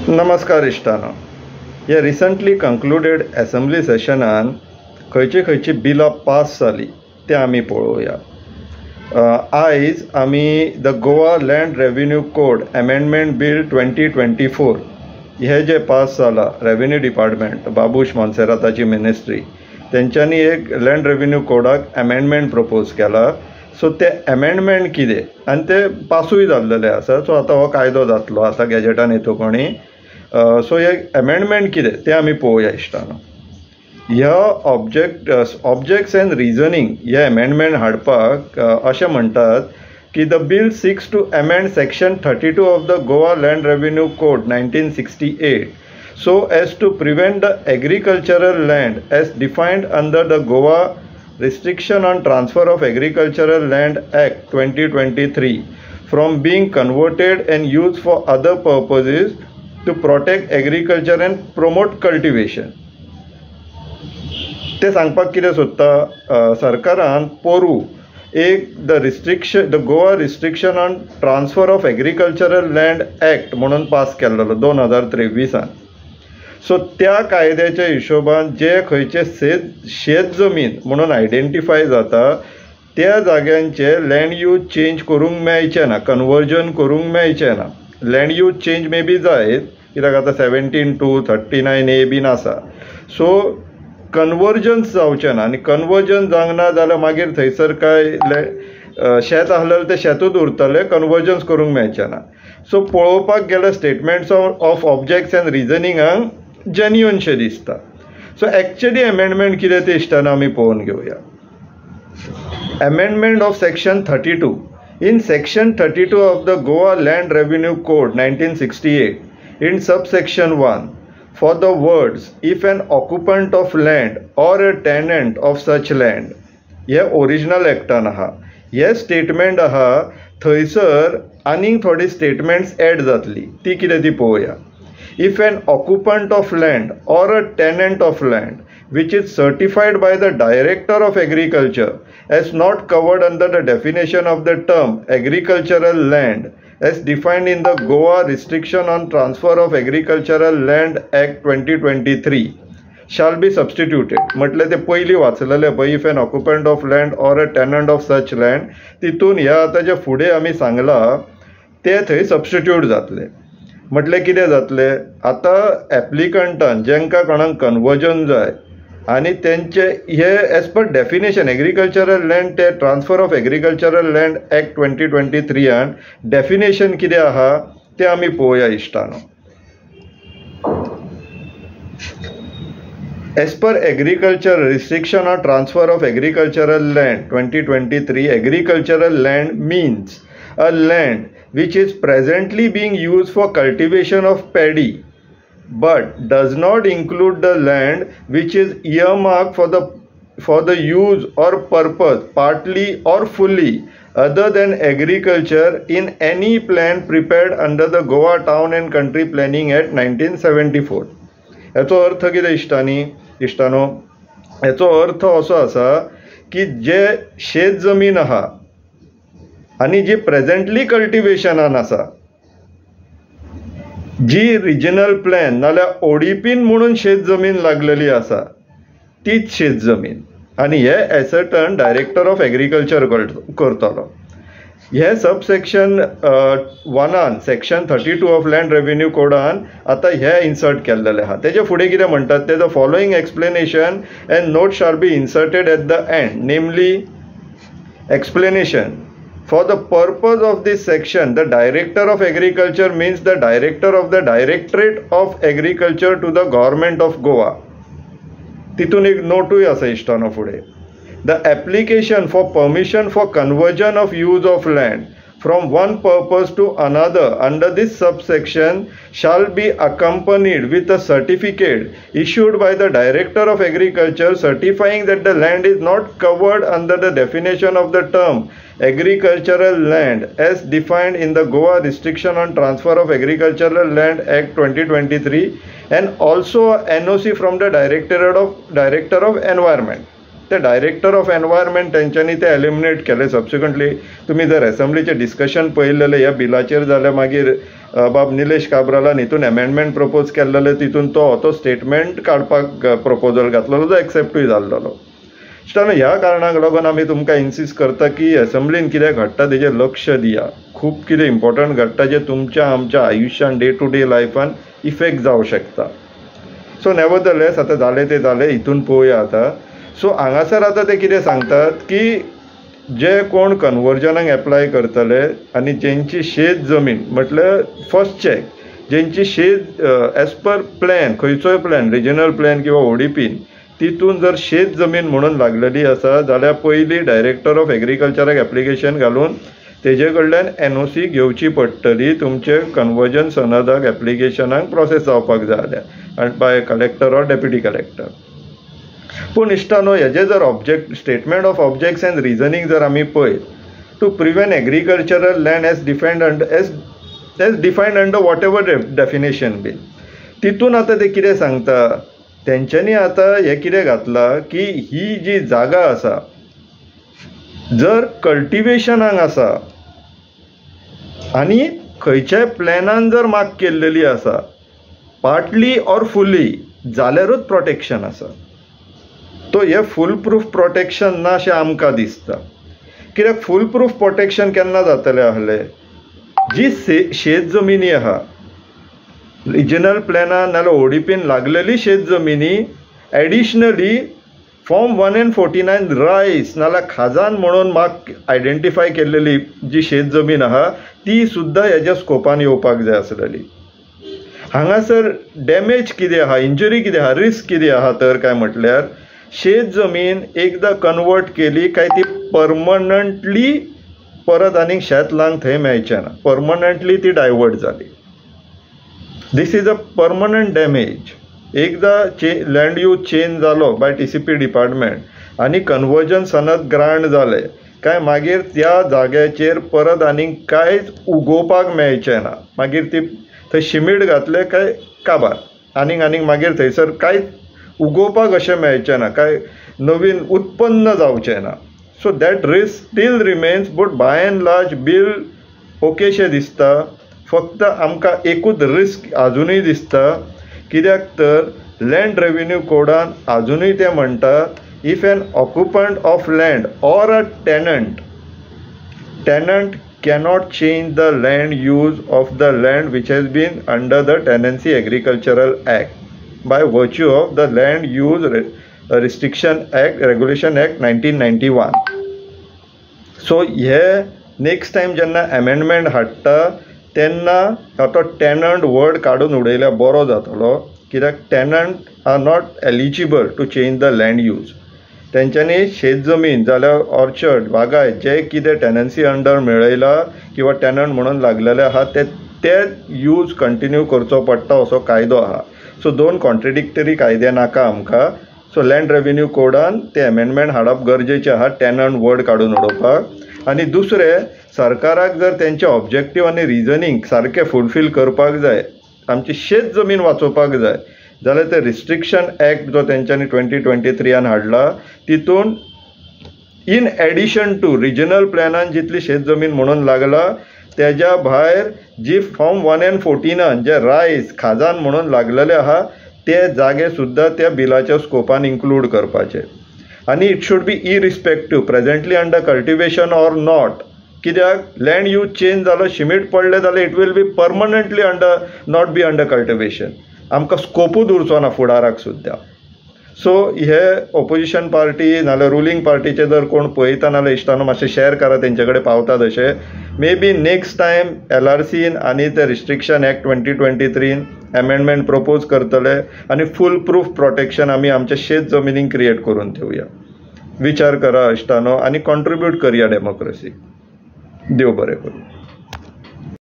नमस्कार इश्टानो. हे recently कंक्लुडेड assembly सेशनान खंयची बिलां पास जाली ते आमी पळोवया. आयज आमी the Goa land revenue code amendment bill 2024 हे जे पास जाला रेव्हेन्यू डिपार्टमेंट बाबूश मोन्सेराताची मिनिस्ट्री तेंच्यांनी एक लँड रेव्हेन्यू कोडाक अमेंडमेंट प्रपोज केला. सो ते अमेंडमेंट कितें आनी ते पासूय जाल्लेले आसा. सो आतां हो कायदो जातलो आतां गॅजेटान येतकणी. सो हे अमेंडमेंट कितें ते आमी पळोवया इश्टानो. ह्या ऑब्जेक्ट्स एंड रिजनिंग हे अमेंडमेंट हाडपाक अशें म्हणटात की the bill seeks to amend section 32 of the Goa land revenue code 1968 so as to prevent the agricultural land as defined under the Goa Restriction on Transfer of Agricultural Land Act 2023 from being converted and used for other purposes to protect agriculture and promote cultivation. ते सांगपाक कितें सोदता सरकारान पोरू एक the Goa restriction on transfer of agricultural land act म्हणून pass केल्लो 2023. So त्या कायद्याच्या हिशोबान जे खंयचे शेत जमीन म्हणून आयडेंटिफाय जाता त्या जाग्यांचे लँड यूज चेंज करूंक मेळचे ना, कन्वर्जन करूंक मेळचें ना. Land use change may be जायत कित्याक आतां 17(2)39A बीन आसा. सो कन्वर्जन्स जावचें ना आनी कन्वर्जन जावंक ना जाल्यार मागीर थंयसर काय शेत आसलेलें तें शेतूच उरतलें, कन्वर्जन्स करूंक मेळचें ना. सो पळोवपाक गेल्यार स्टेटमेंट्स ऑफ ऑब्जेक्ट्स एंड रिजनिंगाक जेन्युअनशें दिसता. सो एक्चुअली अमेंडमेंट कितें ते इश्टानो आमी पळोवन घेवया. Amendment of section 32 in section 32 of the Goa land revenue code 1968 in subsection 1 for the words if an occupant of land or a tenant of such land हे original एक्टान आहा. हे statement आहा थंयसर आनीक थोडी स्टेटमेंट्स एड जातली. ती कितें ती पळोवया. If an occupant of land or a tenant of land which is certified by the Director of Agriculture as not covered under the definition of the term agricultural land as defined in the Goa Restriction on Transfer of Agricultural Land Act 2023 shall be substituted. म्हटले ते पयलीं वाचलेले पळय if an occupant of land or a tenant of such land तितून ह्या आतां जे फुडें आमी सांगलां ते थंय सबस्टिट्यूट जातले. म्हटले कितें जातलें आतां एप्लिकंटान जांकां कोणाक कन्वर्जन जाय आनी तेंचे हे as per definition agricultural land ते transfer of agricultural land act 2023 definition कितें आहा ते आमी पळोवया इश्टानो. As per agriculture restriction or transfer of agricultural land 2023, agricultural land means a land which is presently being used for cultivation of paddy but does not include the land which is earmarked for the use or purpose partly or fully other than agriculture in any plan prepared under the Goa Town and Country Planning Act 1974. याचो अर्थ कितें इश्टानो याचो अर्थ असो आसा की जे शेत जमीन आहा आनी जी प्रेझेंटली कल्टिवेशनान आसा जी रिजनल प्लॅन नाल्यार ओडीपीन म्हणून शेत जमीन लागलेली आसा तीच शेत जमीन आनी हे एसर्टन डायरेक्टर ऑफ एग्रीकल्चर करतलो. हे subsection 1 section 32 of land revenue codon आतां हे इन्सर्ट केल्लेले आहा. तेजे फुडें कितें म्हणटात ते the following explanation end note shall be inserted at the end नेमली explanation. For the purpose of this section, the Director of Agriculture means the Director of the Directorate of Agriculture to the Government of Goa. तितून एक नोटूय आसा इश्टानो फुडें. The application for permission for conversion of use of land from one purpose to another under this subsection shall be accompanied with a certificate issued by the Director of Agriculture certifying that the land is not covered under the definition of the term agricultural land as defined in the Goa Restriction on Transfer of Agricultural Land Act 2023 and also a NOC from the Director of Environment. ते director of environment तेंच्यांनी ते eliminate केले. सबसिक्वंटली तुम्ही जर असेंब्लीचे discussion पळयलेले ह्या बिलाचेर जाल्यार मागीर बाब निलेश काब्रालान हितून अमेंडमेंट प्रपोज केल्लेले तितून तो स्टेटमेंट काडपाक प्रपोजल घातलेलो जो एक्सेप्टूय जाल्लो. इश्टानो ह्या कारणाक लागून आमी तुमकां इन्सिस्ट करता की असेंब्लीन कितें घडटा तेजेर लक्ष दिया. खूब कितें इम्पॉर्टंट घडटा जे तुमच्या आमच्या आयुश्यान डे टू डे लायफान इफेक्ट जावं शकता. सो नेवरदलेस आतां जालें तें जालें, हितून पळोवया आतां. सो हांगासर आतां ते कितें सांगतात की जे कोण कन्वर्जनाक एप्लाय करतले आनी जेंची शेत जमीन म्हटल्यार फर्स्ट चॅक जेंची शेत एज पर प्लॅन खंयचोय प्लॅन रिजनल प्लॅन किंवा ओडीपीन तितून जर शेत जमीन म्हणून लागलेली आसा जाल्यार पयलीं डायरेक्टर ऑफ एग्रीकल्चराक एप्लिकेशन घालून तेजे कडल्यान NOC घेवची पडटली तुमचे कन्वर्जन सनदाक एप्लिकेशनाक प्रोसेस जावपाक जाय जाल्यार आनी by collector or deputy collector. पूण इश्टानो हेजे जर statement of objects and reasoning जर आमी पळयत to prevent agricultural land as defined under whatever definition been तितून आतां ते कितें सांगता तेंच्यांनी आतां हें कितें घातलां की ही जी जागा आसा जर कल्टिवेशनाक आसा आनी खंयच्याय प्लॅनान जर मार्क केल्लेली आसा पार्टली ऑर फुली जाल्यारूच प्रोटेक्शन आसा. तो हे फूल प्रूफ प्रोटेक्शन ना अशें आमकां दिसता. कित्याक फूल प्रूफ प्रोटेक्शन केन्ना जातलें आहलें जी शेत जमिनी आहा रिजनल प्लॅनान नाल्यार ओडीपीन लागलेली शेत जमिनी एडिशनली फॉर्म 149 रायस नाल्यार खाजान म्हणून मार्क आयडेंटिफाय केल्लेली जी शेत जमीन आहा ती सुद्दां हेज्या स्कोपान येवपाक जाय आसलेली. हांगासर डॅमेज कितें आहा इंजरी कितें आहा रिस्क कितें आहा तर काय म्हटल्यार शेत जमीन एकदां कन्वर्ट केली काय ती परमनंटली परत आनीक शेत लावंक थंय मेळचें ना. परमनंटली ती डायवर्ट जाली. This is a permanent damage. एकदां लँड यूज चेंज जालो बाय TCP डिपार्टमेंट आनी कन्वर्जन सनद ग्रांट जालें काय मागीर त्या जाग्याचेर परत आनीक कांयच उगोवपाक मेळचें ना. मागीर ती थंय शिमीट घातले काय काबार आनीक मागीर थंयसर कांयच उगोवपाक अशें मेळचें ना काय नवीन उत्पन्न जावचें ना. So that risk still remains but by and large बील ओकेशें दिसता. फक्त आमकां एकूच रिस्क आजुनूय दिसता कित्याक तर लँड रेव्हेन्यू कोडान आजुनूय ते म्हणटा if an occupant of land or a tenant cannot change the land use of the land which has been under the Tenancy Agricultural Act by virtue of the Land Use Restriction Act Regulation Act 1991. So हे next time जेन्ना amendment हाडटा तेन्ना तो tenant word काडून उडयल्यार बरो जातलो कित्याक tenant are not eligible to change the land use. तेंच्यांनी शेत जमीन जाल्यार ऑर्चर्ड बागायत जे कितें टेनन्सी अंडर मेळयला किंवा टेनंट म्हणून लागलेले आहा ते यूज कंटिन्यू करचो पडटा असो कायदो आहा. सो दोन कॉन्ट्रेडिक्टरी कायदे नाका आमकां. सो लँड रेव्हेन्यू कोडान ते अमेंडमेंट हाडप गरजेचें आहा टेनंट वर्ड काडून उडोवपाक. आनी दुसरें सरकाराक जर तेंचे ऑब्जेक्टीव आनी रिजनींग सारकें फुलफील करपाक जाय आमची शेत जमीन वाचोवपाक जाय जाल्यार ते रिस्ट्रिक्शन ॲक्ट जो तेंच्यांनी 2023 हाडला तितून इन एडिशन टू रिजनल प्लॅनान जितली शेत जमीन म्हणून लागला तेज्या भायर जी फॉर्म 114 जे रायस खाजान म्हणून लागलेले आहा ते जागे सुद्दां त्या बिलाच्या स्कोपान इन्क्लूड करपाचे. आनी it should be irrespective presently under cultivation or not. कित्याक लँड यूज चेंज जालो शिमीट पडले जाल्यार it will be permanently under not be under cultivation. आमकां स्कोपूच उरचो ना फुडाराक सुद्दां. सो हे ऑपोजिशन पार्टी नाल्यार रुलींग पार्टीचे जर कोण पळयता नाल्यार इश्टानो मातशें शेअर करा तेंचे कडेन पावतात अशें. मे बी नेक्स्ट टायम LRCन आनी ते रिस्ट्रिक्शन ॲक्ट 2023 अमेंडमेंट प्रपोज करतले आनी फूल प्रूफ प्रोटेक्शन आमी आमच्या शेत जमिनीक क्रिएट करून ठेवया. विचार करा इश्टानो आनी कॉन्ट्रिब्यूट करया डेमोक्रेसीक. देव बरें करूं.